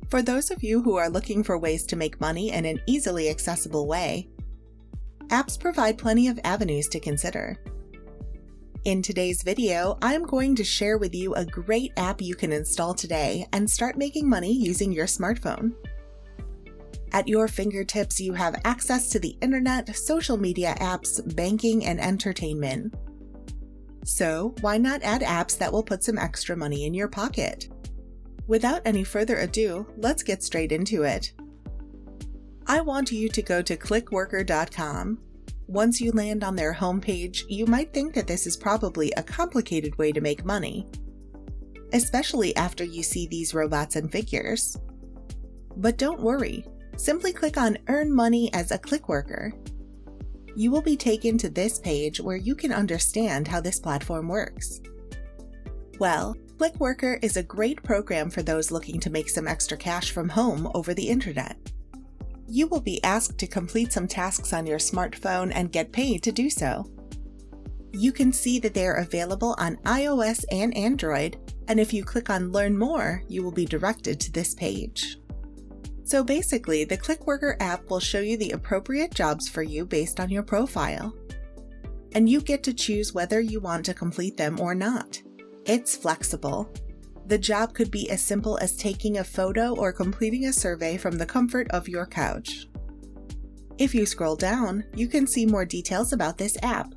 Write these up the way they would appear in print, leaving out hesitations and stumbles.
For those of you who are looking for ways to make money in an easily accessible way, apps provide plenty of avenues to consider. In today's video, I'm going to share with you a great app you can install today and start making money using your smartphone. At your fingertips, you have access to the internet, social media apps, banking, and entertainment. So, why not add apps that will put some extra money in your pocket? Without any further ado, let's get straight into it. I want you to go to clickworker.com. Once you land on their homepage, you might think that this is probably a complicated way to make money, especially after you see these robots and figures. But don't worry, simply click on Earn Money as a Clickworker. You will be taken to this page where you can understand how this platform works. Well, Clickworker is a great program for those looking to make some extra cash from home over the internet. You will be asked to complete some tasks on your smartphone and get paid to do so. You can see that they are available on iOS and Android, and if you click on Learn More, you will be directed to this page. So basically, the Clickworker app will show you the appropriate jobs for you based on your profile. And you get to choose whether you want to complete them or not. It's flexible. The job could be as simple as taking a photo or completing a survey from the comfort of your couch. If you scroll down, you can see more details about this app.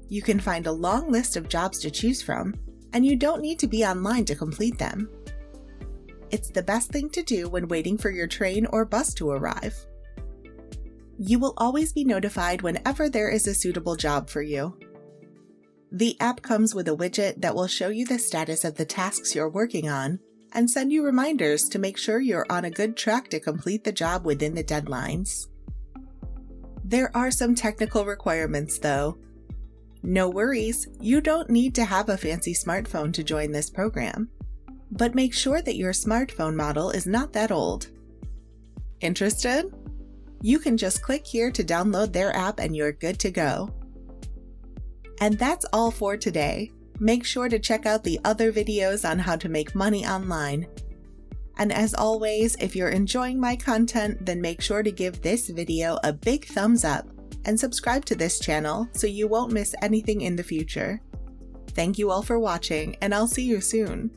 You can find a long list of jobs to choose from, and you don't need to be online to complete them. It's the best thing to do when waiting for your train or bus to arrive. You will always be notified whenever there is a suitable job for you. The app comes with a widget that will show you the status of the tasks you're working on and send you reminders to make sure you're on a good track to complete the job within the deadlines. There are some technical requirements though. No worries, you don't need to have a fancy smartphone to join this program, but make sure that your smartphone model is not that old. Interested? You can just click here to download their app and you're good to go. And that's all for today. Make sure to check out the other videos on how to make money online. And as always, if you're enjoying my content, then make sure to give this video a big thumbs up and subscribe to this channel so you won't miss anything in the future. Thank you all for watching, and I'll see you soon.